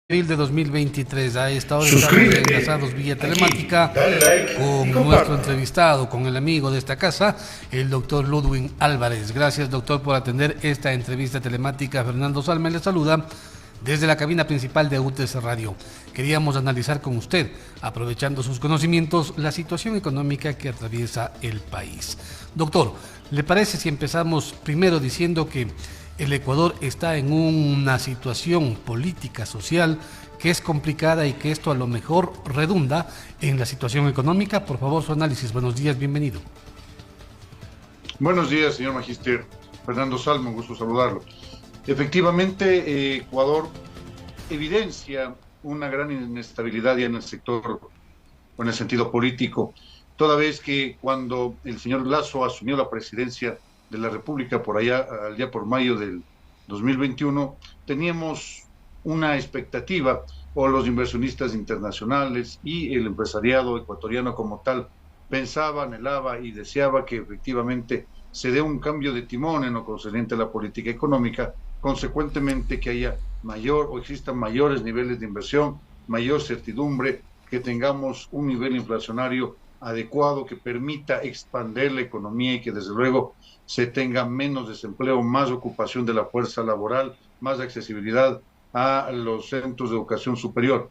Abril de 2023. A esta hora estamos enlazados vía telemática con nuestro entrevistado, con el amigo de esta casa, el doctor Ludwig Álvarez. Gracias, doctor, por atender esta entrevista telemática. Fernando Salme le saluda desde la cabina principal de UTS Radio. Queríamos analizar con usted, aprovechando sus conocimientos, la situación económica que atraviesa el país. Doctor, ¿le parece si empezamos primero diciendo que el Ecuador está en una situación política, social, que es complicada y que esto a lo mejor redunda en la situación económica? Por favor, su análisis. Buenos días, bienvenido. Buenos días, señor Magister. Fernando Salmo, un gusto saludarlo. Efectivamente, Ecuador evidencia una gran inestabilidad ya en el sector o en el sentido político, toda vez que cuando el señor Lasso asumió la presidencia de la República allá por mayo del 2021, teníamos una expectativa, o los inversionistas internacionales y el empresariado ecuatoriano como tal pensaba, anhelaba y deseaba que efectivamente se dé un cambio de timón en lo concerniente a la política económica, consecuentemente que haya existan mayores niveles de inversión, mayor certidumbre, que tengamos un nivel inflacionario adecuado que permita expandir la economía y que desde luego se tenga menos desempleo, más ocupación de la fuerza laboral, más accesibilidad a los centros de educación superior.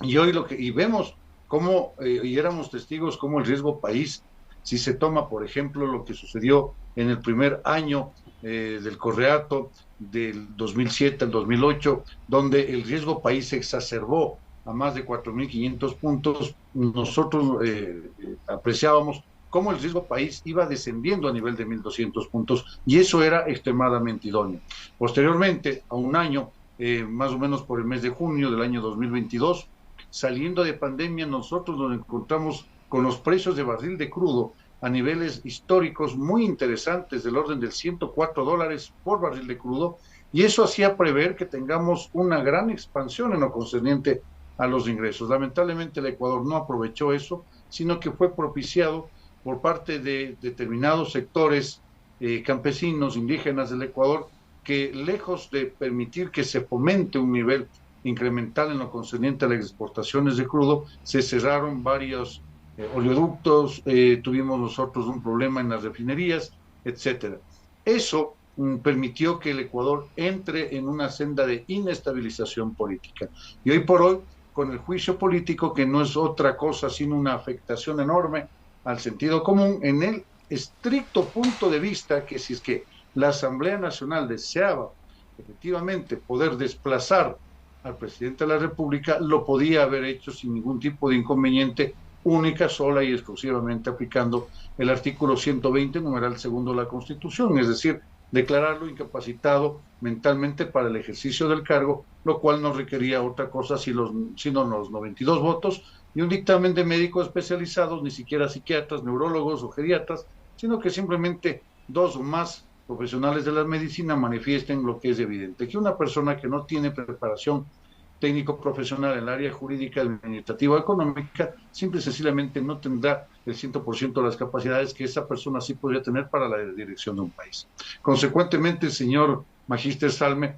Y hoy vemos cómo, y éramos testigos, cómo el riesgo país, si se toma, por ejemplo, lo que sucedió en el primer año del Correato, del 2007 al 2008, donde el riesgo país se exacerbó a más de 4.500 puntos, nosotros apreciábamos cómo el riesgo país iba descendiendo a nivel de 1.200 puntos, y eso era extremadamente idóneo. Posteriormente, a un año, más o menos por el mes de junio del año 2022, saliendo de pandemia, nosotros nos encontramos con los precios de barril de crudo a niveles históricos muy interesantes, del orden del $104 por barril de crudo, y eso hacía prever que tengamos una gran expansión en lo concerniente a los ingresos. Lamentablemente el Ecuador no aprovechó eso, sino que fue propiciado por parte de determinados sectores campesinos, indígenas del Ecuador, que lejos de permitir que se fomente un nivel incremental en lo concerniente a las exportaciones de crudo, se cerraron varios oleoductos, tuvimos nosotros un problema en las refinerías, etcétera. Eso permitió que el Ecuador entre en una senda de inestabilización política. Y hoy por hoy, con el juicio político, que no es otra cosa sino una afectación enorme al sentido común, en el estricto punto de vista que si es que la Asamblea Nacional deseaba efectivamente poder desplazar al presidente de la República, lo podía haber hecho sin ningún tipo de inconveniente, única, sola y exclusivamente aplicando el artículo 120, numeral segundo de la Constitución, es decir, declararlo incapacitado mentalmente para el ejercicio del cargo, lo cual no requería otra cosa sino los 92 votos y un dictamen de médicos especializados, ni siquiera psiquiatras, neurólogos o geriatras, sino que simplemente dos o más profesionales de la medicina manifiesten lo que es evidente, que una persona que no tiene preparación técnico profesional en el área jurídica, administrativa, económica, simple y sencillamente no tendrá el 100% de las capacidades que esa persona sí podría tener para la dirección de un país. Consecuentemente, señor Magister Salme,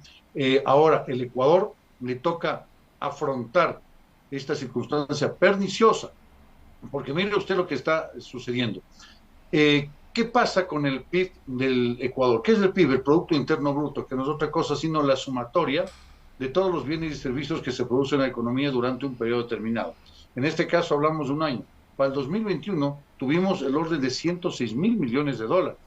ahora el Ecuador le toca afrontar esta circunstancia perniciosa, porque mire usted lo que está sucediendo. ¿Qué pasa con el PIB del Ecuador? ¿Qué es el PIB? El Producto Interno Bruto, que no es otra cosa sino la sumatoria de todos los bienes y servicios que se producen en la economía durante un periodo determinado. En este caso hablamos de un año. Para el 2021 tuvimos el orden de 106.000 millones de dólares.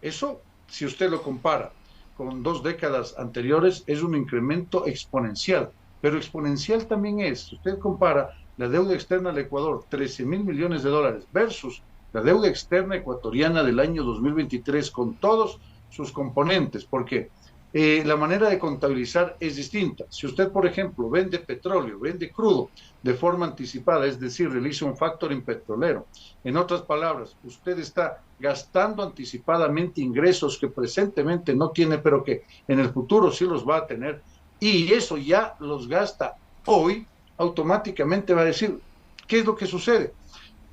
Eso, si usted lo compara con 2 décadas anteriores, es un incremento exponencial. Pero exponencial también es, si usted compara la deuda externa del Ecuador, 13.000 millones de dólares, versus la deuda externa ecuatoriana del año 2023 con todos sus componentes, porque la manera de contabilizar es distinta. Si usted, por ejemplo, vende petróleo, vende crudo de forma anticipada, es decir, realiza un factoring petrolero, en otras palabras, usted está gastando anticipadamente ingresos que presentemente no tiene, pero que en el futuro sí los va a tener, y eso ya los gasta hoy, automáticamente va a decir, ¿qué es lo que sucede?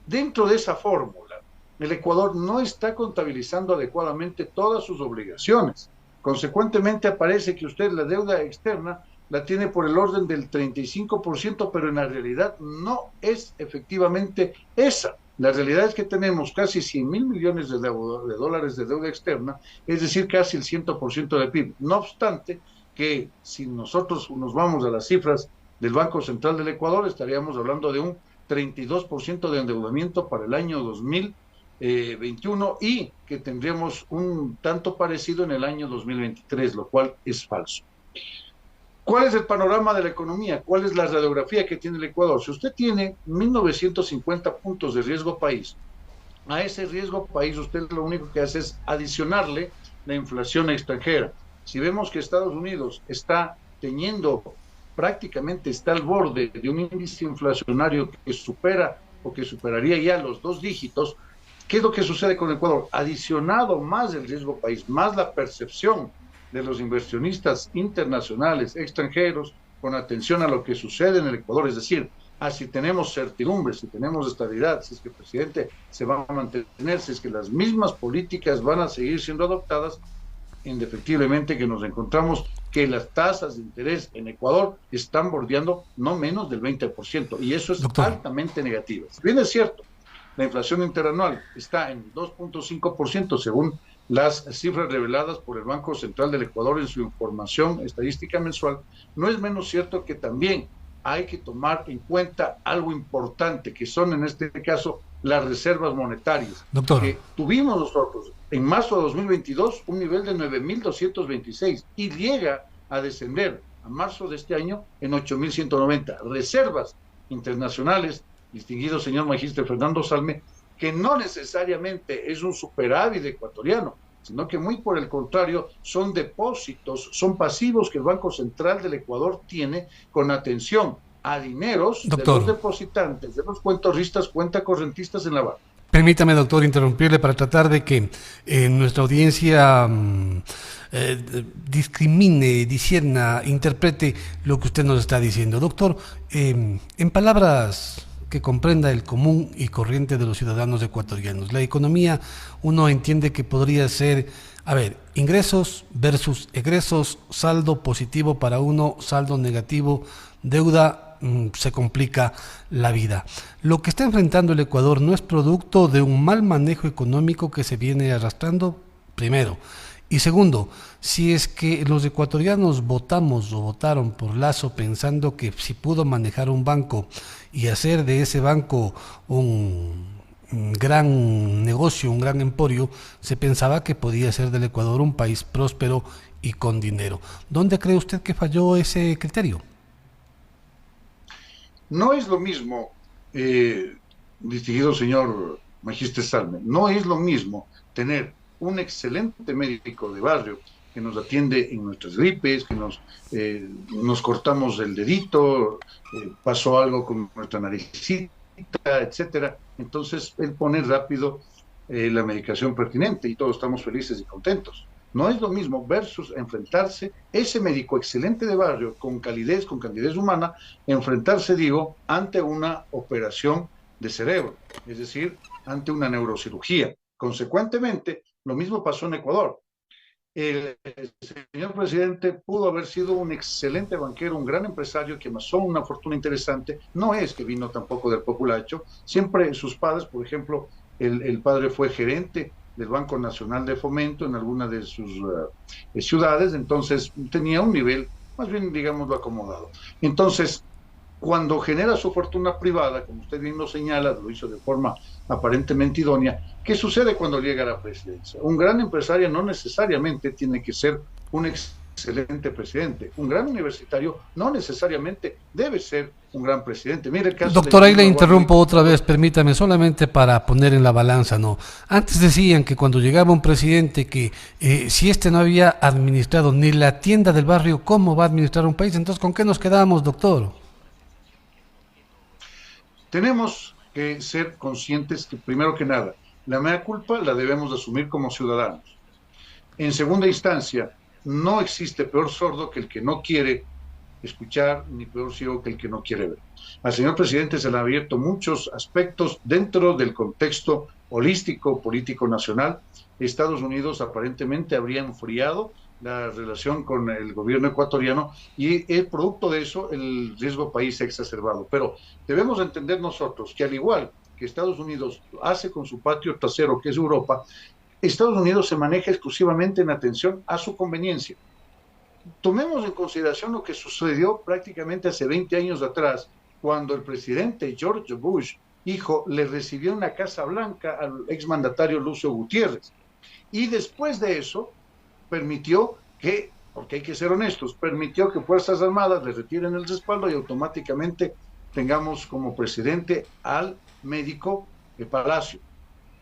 Dentro de esa fórmula, el Ecuador no está contabilizando adecuadamente todas sus obligaciones. Consecuentemente aparece que usted la deuda externa la tiene por el orden del 35%, pero en la realidad no es efectivamente esa. La realidad es que tenemos casi 100.000 millones de dólares de deuda externa, es decir, casi el 100% del PIB. No obstante, que si nosotros nos vamos a las cifras del Banco Central del Ecuador, estaríamos hablando de un 32% de endeudamiento para el año 2021 y que tendríamos un tanto parecido en el año 2023, lo cual es falso. ¿Cuál es el panorama de la economía? ¿Cuál es la radiografía que tiene el Ecuador? Si usted tiene 1.950 puntos de riesgo país, a ese riesgo país usted lo único que hace es adicionarle la inflación extranjera. Si vemos que Estados Unidos está teniendo, prácticamente está al borde de un índice inflacionario que supera o que superaría ya los 2 dígitos, ¿qué es lo que sucede con Ecuador? Adicionado más el riesgo país, más la percepción de los inversionistas internacionales, extranjeros, con atención a lo que sucede en el Ecuador, es decir, si tenemos certidumbre, si tenemos estabilidad, si es que el presidente se va a mantener, si es que las mismas políticas van a seguir siendo adoptadas, indefectiblemente que nos encontramos que las tasas de interés en Ecuador están bordeando no menos del 20%, y eso es altamente negativo. Si bien es cierto, la inflación interanual está en 2.5% según las cifras reveladas por el Banco Central del Ecuador en su información estadística mensual, no es menos cierto que también hay que tomar en cuenta algo importante, que son en este caso las reservas monetarias. Doctor. Que tuvimos nosotros en marzo de 2022 un nivel de 9.226 y llega a descender a marzo de este año en 8.190. Reservas internacionales, distinguido señor magíster Fernando Salme, que no necesariamente es un superávit ecuatoriano, sino que muy por el contrario son depósitos, son pasivos que el Banco Central del Ecuador tiene con atención a dineros de los depositantes, de los cuentorristas, cuentacorrentistas en la banca. Permítame, doctor, interrumpirle para tratar de que nuestra audiencia discrimine, discierna, interprete lo que usted nos está diciendo. Doctor, en palabras que comprenda el común y corriente de los ciudadanos ecuatorianos, la economía uno entiende que podría ser, ingresos versus egresos, saldo positivo para uno, saldo negativo, deuda, se complica la vida. Lo que está enfrentando el Ecuador no es producto de un mal manejo económico que se viene arrastrando, primero. Y segundo, si es que los ecuatorianos votamos o votaron por Lasso pensando que si pudo manejar un banco y hacer de ese banco un gran negocio, un gran emporio, se pensaba que podía ser del Ecuador un país próspero y con dinero. ¿Dónde cree usted que falló ese criterio? No es lo mismo, distinguido señor magíster Salme, no es lo mismo tener un excelente médico de barrio que nos atiende en nuestras gripes, que nos cortamos el dedito, pasó algo con nuestra naricita, etcétera. Entonces, él pone rápido la medicación pertinente y todos estamos felices y contentos. No es lo mismo versus enfrentarse, ese médico excelente de barrio, con candidez humana, enfrentarse, ante una operación de cerebro, es decir, ante una neurocirugía. Consecuentemente, lo mismo pasó en Ecuador. El señor presidente pudo haber sido un excelente banquero, un gran empresario que amasó una fortuna interesante. No es que vino tampoco del populacho. Siempre sus padres, por ejemplo, el padre fue gerente del Banco Nacional de Fomento en alguna de sus ciudades, entonces tenía un nivel, más bien, digámoslo, acomodado. Entonces, cuando genera su fortuna privada, como usted bien lo señala, lo hizo de forma aparentemente idónea, ¿qué sucede cuando llega a la presidencia? Un gran empresario no necesariamente tiene que ser un excelente presidente. Un gran universitario no necesariamente debe ser un gran presidente. Mire el caso. Doctor, ahí le interrumpo otra vez, permítame, solamente para poner en la balanza, ¿no? Antes decían que cuando llegaba un presidente que si no había administrado ni la tienda del barrio, ¿cómo va a administrar un país? Entonces, ¿con qué nos quedamos, doctor? Tenemos que ser conscientes que, primero que nada, la mea culpa la debemos asumir como ciudadanos. En segunda instancia, no existe peor sordo que el que no quiere escuchar, ni peor ciego que el que no quiere ver. Al señor presidente se le han abierto muchos aspectos dentro del contexto holístico político nacional. Estados Unidos aparentemente habría enfriado la relación con el gobierno ecuatoriano y el producto de eso, el riesgo país exacerbado. Pero debemos entender nosotros que al igual que Estados Unidos hace con su patio trasero, que es Europa, Estados Unidos se maneja exclusivamente en atención a su conveniencia. Tomemos en consideración lo que sucedió prácticamente hace 20 años atrás, cuando el presidente George Bush, hijo, le recibió en la Casa Blanca al exmandatario Lucio Gutiérrez. Y después de eso, permitió que, porque hay que ser honestos, permitió que Fuerzas Armadas le retiren el respaldo y automáticamente tengamos como presidente al médico de Palacio.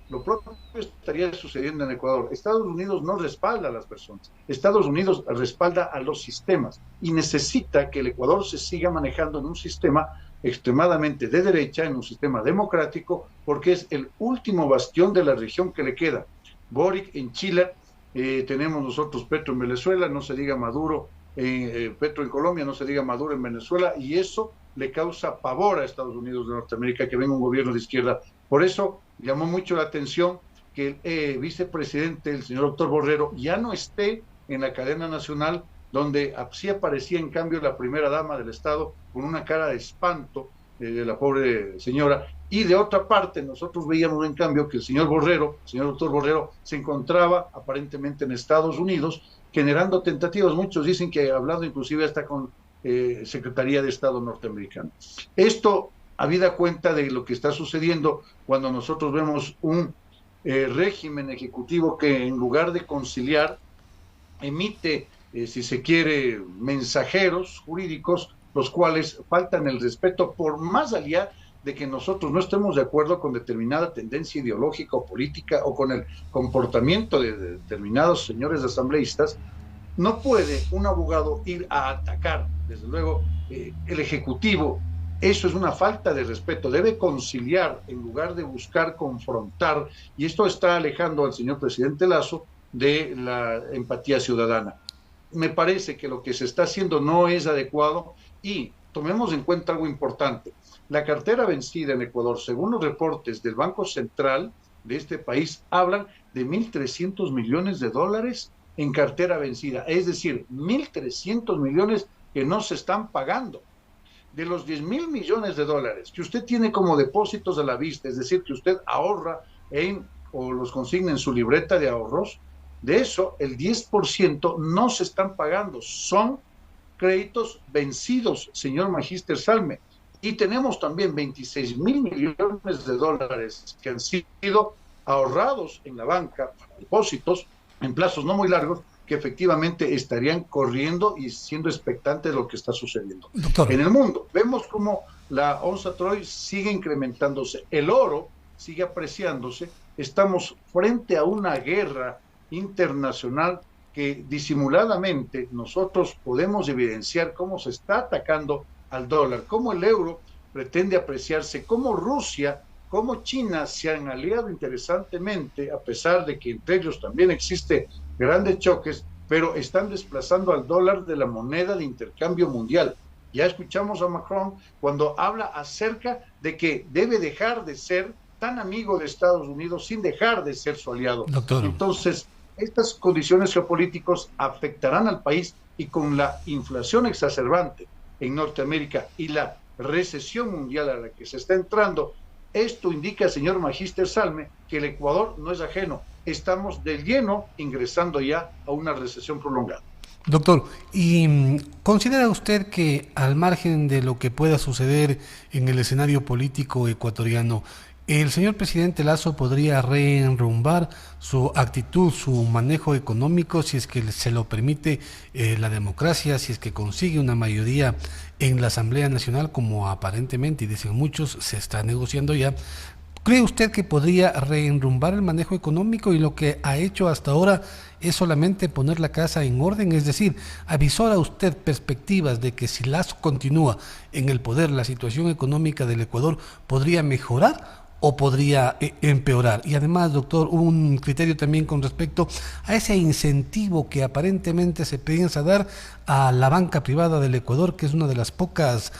Lo propio estaría sucediendo en Ecuador. Estados Unidos no respalda a las personas. Estados Unidos respalda a los sistemas y necesita que el Ecuador se siga manejando en un sistema extremadamente de derecha, en un sistema democrático, porque es el último bastión de la región que le queda. Boric en Chile, tenemos nosotros Petro en Venezuela, no se diga Maduro, Petro en Colombia, no se diga Maduro en Venezuela, y eso le causa pavor a Estados Unidos de Norteamérica que venga un gobierno de izquierda. Por eso llamó mucho la atención que el vicepresidente, el señor doctor Borrero, ya no esté en la cadena nacional, donde sí aparecía en cambio la primera dama del Estado con una cara de espanto de la pobre señora. Y de otra parte, nosotros veíamos en cambio que el señor doctor Borrero, se encontraba aparentemente en Estados Unidos generando tentativas. Muchos dicen que ha hablado inclusive hasta con Secretaría de Estado norteamericana. Esto habida cuenta de lo que está sucediendo cuando nosotros vemos un régimen ejecutivo que en lugar de conciliar emite, si se quiere, mensajeros jurídicos, los cuales faltan el respeto por más allá de que nosotros no estemos de acuerdo con determinada tendencia ideológica o política o con el comportamiento de determinados señores asambleístas. No puede un abogado ir a atacar, desde luego, el Ejecutivo. Eso es una falta de respeto. Debe conciliar en lugar de buscar confrontar, y esto está alejando al señor presidente Lasso de la empatía ciudadana. Me parece que lo que se está haciendo no es adecuado y tomemos en cuenta algo importante. La cartera vencida en Ecuador, según los reportes del Banco Central de este país, hablan de $1.300 millones en cartera vencida, es decir, 1.300 millones que no se están pagando. De los $10.000 millones que usted tiene como depósitos a la vista, es decir, que usted ahorra o los consigna en su libreta de ahorros, de eso el 10% no se están pagando, son créditos vencidos, señor Magíster Salme. Y tenemos también $26.000 millones que han sido ahorrados en la banca, depósitos en plazos no muy largos, que efectivamente estarían corriendo y siendo expectantes de lo que está sucediendo. Doctor. En el mundo. Vemos cómo la onza Troy sigue incrementándose, el oro sigue apreciándose, estamos frente a una guerra internacional que disimuladamente nosotros podemos evidenciar cómo se está atacando al dólar, cómo el euro pretende apreciarse, cómo Rusia, cómo China se han aliado interesantemente, a pesar de que entre ellos también existe grandes choques, pero están desplazando al dólar de la moneda de intercambio mundial. Ya escuchamos a Macron cuando habla acerca de que debe dejar de ser tan amigo de Estados Unidos sin dejar de ser su aliado. Doctor. Entonces, estas condiciones geopolíticas afectarán al país y con la inflación exacerbante en Norteamérica y la recesión mundial a la que se está entrando, esto indica, señor Magíster Salme, que el Ecuador no es ajeno. Estamos de lleno ingresando ya a una recesión prolongada. Doctor, ¿y considera usted que al margen de lo que pueda suceder en el escenario político ecuatoriano, el señor presidente Lasso podría reenrumbar su actitud, su manejo económico, si es que se lo permite la democracia, si es que consigue una mayoría en la Asamblea Nacional, como aparentemente, y dicen muchos, se está negociando ya? ¿Cree usted que podría reenrumbar el manejo económico y lo que ha hecho hasta ahora es solamente poner la casa en orden? Es decir, ¿avisora usted perspectivas de que si Lasso continúa en el poder, la situación económica del Ecuador podría mejorar o podría empeorar? Y además, doctor, un criterio también con respecto a ese incentivo que aparentemente se piensa dar a la banca privada del Ecuador, que es uno de los pocos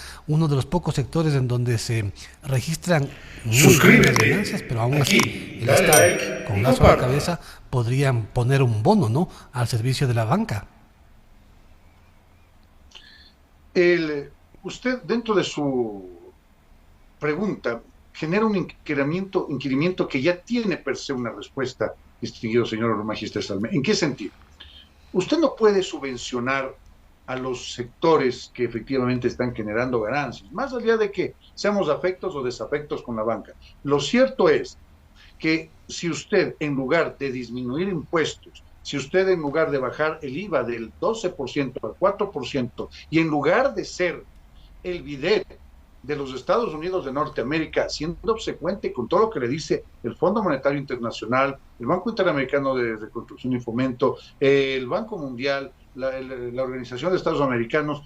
sectores en donde se registran muy buenas ganancias, pero aún así el Estado, con Lazo a la cabeza, podrían poner un bono, ¿no?, al servicio de la banca. Usted, dentro de su pregunta, genera un inquirimiento que ya tiene per se una respuesta, distinguido señor Magister Salme. ¿En qué sentido? Usted no puede subvencionar a los sectores que efectivamente están generando ganancias, más allá de que seamos afectos o desafectos con la banca. Lo cierto es que si usted, en lugar de disminuir impuestos, si usted en lugar de bajar el IVA del 12% al 4%, y en lugar de ser el bidet de los Estados Unidos de Norteamérica, siendo obsecuente con todo lo que le dice el Fondo Monetario Internacional, el Banco Interamericano de Reconstrucción y Fomento, el Banco Mundial, la Organización de Estados Americanos,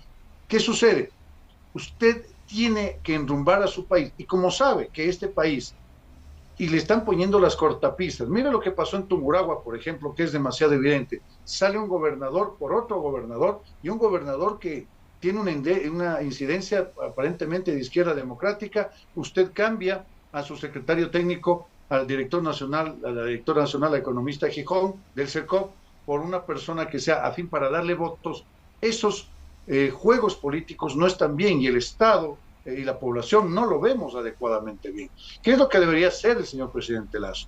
¿qué sucede? Usted tiene que enrumbar a su país, y como sabe que este país, y le están poniendo las cortapisas, mire lo que pasó en Tungurahua, por ejemplo, que es demasiado evidente, sale un gobernador por otro gobernador, y un gobernador que tiene una incidencia aparentemente de izquierda democrática, usted cambia a su secretario técnico, al director nacional, a la directora nacional, la economista Gijón, del CERCOP, por una persona que sea afín para darle votos. Esos juegos políticos no están bien, y el Estado y la población no lo vemos adecuadamente bien. ¿Qué es lo que debería hacer el señor presidente Lasso?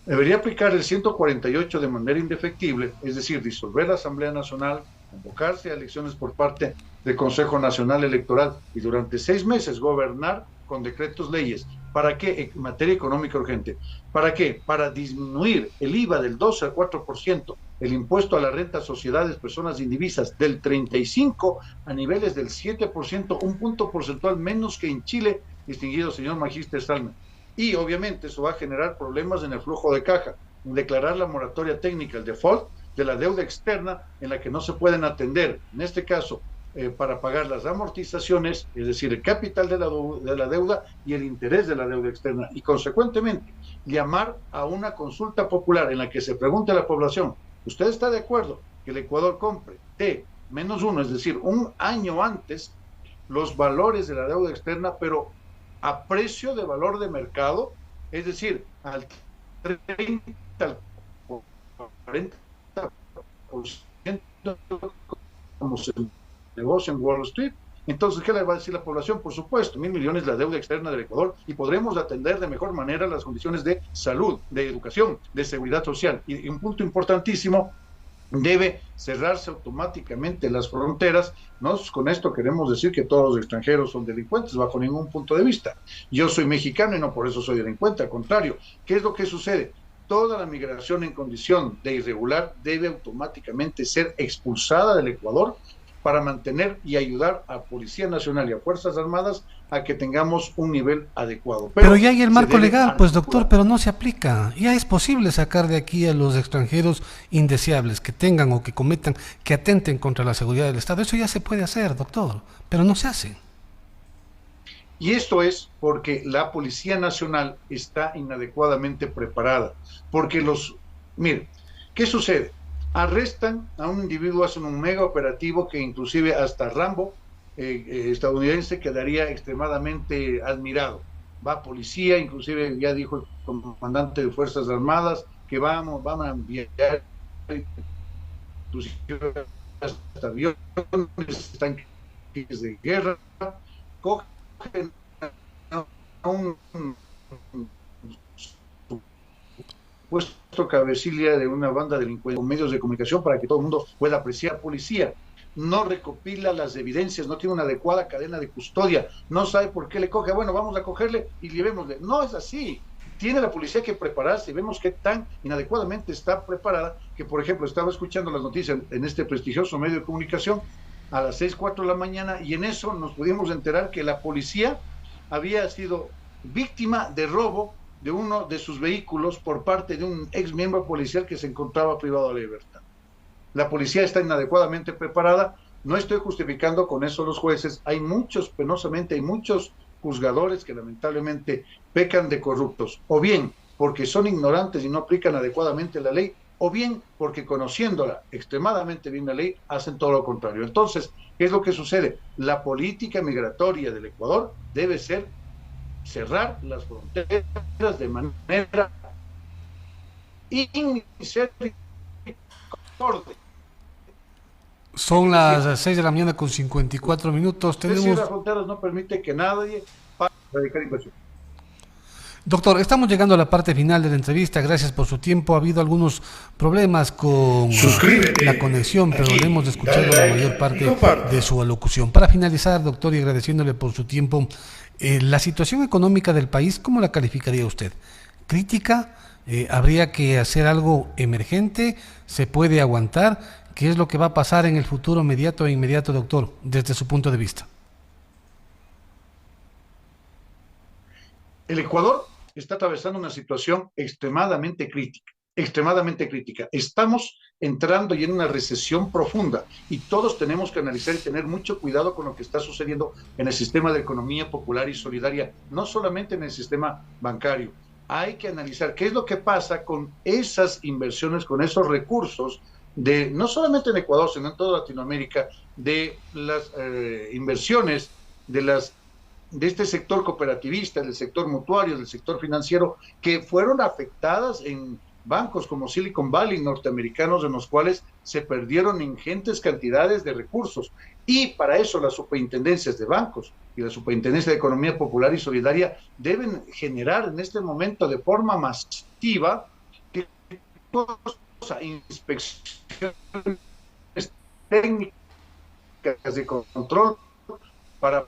Debería aplicar el 148 de manera indefectible, es decir, disolver la Asamblea Nacional, convocarse a elecciones por parte del Consejo Nacional Electoral y durante 6 meses gobernar con decretos leyes. ¿Para qué? En materia económica urgente. ¿Para qué? Para disminuir el IVA del 12 al 4%, el impuesto a la renta a sociedades, personas indivisas del 35% a niveles del 7%, un punto porcentual menos que en Chile, distinguido señor Magister Salme. Y obviamente eso va a generar problemas en el flujo de caja. Declarar la moratoria técnica, el default de la deuda externa, en la que no se pueden atender, en este caso, para pagar las amortizaciones, es decir, el capital de la deuda y el interés de la deuda externa, y consecuentemente llamar a una consulta popular en la que se pregunte a la población: ¿usted está de acuerdo que el Ecuador compre T-1, es decir, un año antes, los valores de la deuda externa, pero a precio de valor de mercado, es decir, al 30, al 40%, como se negocia en Wall Street? Entonces, ¿qué le va a decir la población? Por supuesto, 1.000 millones la deuda externa del Ecuador, y podremos atender de mejor manera las condiciones de salud, de educación, de seguridad social. Y un punto importantísimo: debe cerrarse automáticamente las fronteras. No con esto queremos decir que todos los extranjeros son delincuentes, bajo ningún punto de vista. Yo soy mexicano y no por eso soy delincuente, al contrario. ¿Qué es lo que sucede? Toda la migración en condición de irregular debe automáticamente ser expulsada del Ecuador, para mantener y ayudar a Policía Nacional y a Fuerzas Armadas a que tengamos un nivel adecuado. Pero ya hay el marco legal, pues doctor, pero no se aplica. Ya es posible sacar de aquí a los extranjeros indeseables que tengan o que cometan, que atenten contra la seguridad del Estado. Eso ya se puede hacer, doctor, pero no se hace. Y esto es porque la Policía Nacional está inadecuadamente preparada. Porque mire, ¿qué sucede? Arrestan a un individuo, hacen un mega operativo que inclusive hasta Rambo, estadounidense, quedaría extremadamente admirado. Va policía, inclusive ya dijo el comandante de Fuerzas Armadas que van a enviar inclusive hasta aviones, tanques de guerra, cogen a un puesto cabecilla de una banda delincuente con medios de comunicación para que todo el mundo pueda apreciar. Policía no recopila las evidencias, no tiene una adecuada cadena de custodia, no sabe por qué le coge. Bueno, vamos a cogerle y llevémosle. No es así. Tiene la policía que prepararse, y vemos que tan inadecuadamente está preparada que, por ejemplo, estaba escuchando las noticias en este prestigioso medio de comunicación a las 6:04 de la mañana, y en eso nos pudimos enterar que la policía había sido víctima de robo de uno de sus vehículos por parte de un ex miembro policial que se encontraba privado de libertad. La policía está inadecuadamente preparada. No estoy justificando con eso los jueces. Hay muchos, penosamente, hay muchos juzgadores que lamentablemente pecan de corruptos, o bien porque son ignorantes y no aplican adecuadamente la ley, o bien porque conociéndola extremadamente bien la ley, hacen todo lo contrario. Entonces, ¿qué es lo que sucede? La política migratoria del Ecuador debe ser cerrar las fronteras de manera inmisericordia. Son las 6 de la mañana con 54 minutos. Tenemos... las fronteras no permite que nadie pase a dedicar inversión. Doctor, estamos llegando a la parte final de la entrevista. Gracias por su tiempo. Ha habido algunos problemas con la conexión, pero le hemos escuchado la mayor parte de su alocución. Para finalizar, doctor, y agradeciéndole por su tiempo, la situación económica del país, ¿cómo la calificaría usted? ¿Crítica? ¿Habría que hacer algo emergente? ¿Se puede aguantar? ¿Qué es lo que va a pasar en el futuro inmediato, doctor, desde su punto de vista? El Ecuador está atravesando una situación extremadamente crítica. Estamos entrando ya en una recesión profunda y todos tenemos que analizar y tener mucho cuidado con lo que está sucediendo en el sistema de economía popular y solidaria, no solamente en el sistema bancario. Hay que analizar qué es lo que pasa con esas inversiones, con esos recursos, de no solamente en Ecuador, sino en toda Latinoamérica, de las inversiones de este sector cooperativista, del sector mutuario, del sector financiero, que fueron afectadas en bancos como Silicon Valley norteamericanos, en los cuales se perdieron ingentes cantidades de recursos. Y para eso las superintendencias de bancos y la superintendencia de economía popular y solidaria deben generar en este momento de forma masiva inspecciones técnicas de control para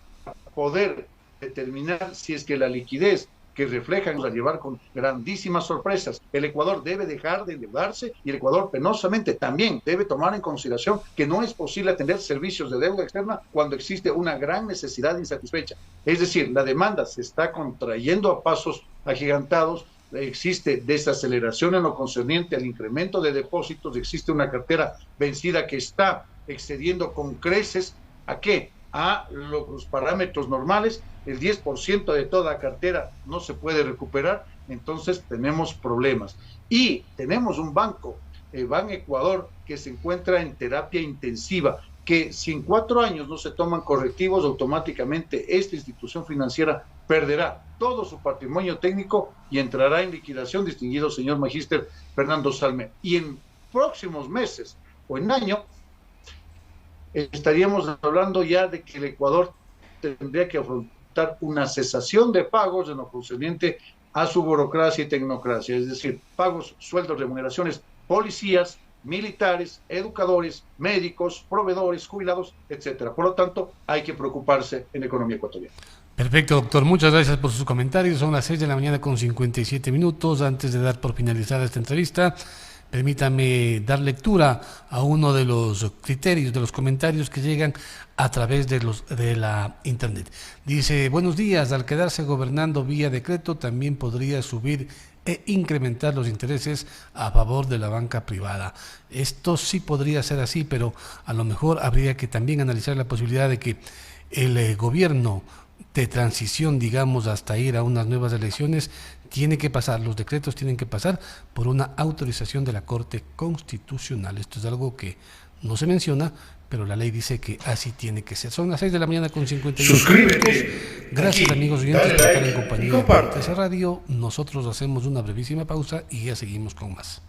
poder determinar si es que la liquidez que reflejan a llevar con grandísimas sorpresas. El Ecuador debe dejar de endeudarse y el Ecuador penosamente también debe tomar en consideración que no es posible atender servicios de deuda externa cuando existe una gran necesidad insatisfecha. Es decir, la demanda se está contrayendo a pasos agigantados, existe desaceleración en lo concerniente al incremento de depósitos, existe una cartera vencida que está excediendo con creces ¿a qué? A los parámetros normales. El 10% de toda cartera no se puede recuperar, entonces tenemos problemas. Y tenemos un banco, Ban Ecuador, que se encuentra en terapia intensiva, que si en 4 años no se toman correctivos, automáticamente esta institución financiera perderá todo su patrimonio técnico y entrará en liquidación, distinguido señor magíster Fernando Salme. Y en próximos meses o en año estaríamos hablando ya de que el Ecuador tendría que afrontar una cesación de pagos en lo concerniente a su burocracia y tecnocracia, es decir, pagos, sueldos, remuneraciones, policías, militares, educadores, médicos, proveedores, jubilados, etcétera. Por lo tanto, hay que preocuparse en la economía ecuatoriana. Perfecto, doctor. Muchas gracias por sus comentarios. Son las 6 de la mañana con 57 minutos. Antes de dar por finalizada esta entrevista, permítame dar lectura a uno de los criterios, de los comentarios que llegan a través de la internet. Dice: buenos días, al quedarse gobernando vía decreto también podría subir e incrementar los intereses a favor de la banca privada. Esto sí podría ser así, pero a lo mejor habría que también analizar la posibilidad de que el gobierno de transición, digamos, hasta ir a unas nuevas elecciones, tiene que pasar, los decretos tienen que pasar por una autorización de la Corte Constitucional. Esto es algo que no se menciona, pero la ley dice que así tiene que ser. Son las 6 de la mañana con 51 minutos. Gracias, amigos oyentes, por estar en compañía de TC Radio. Nosotros hacemos una brevísima pausa y ya seguimos con más.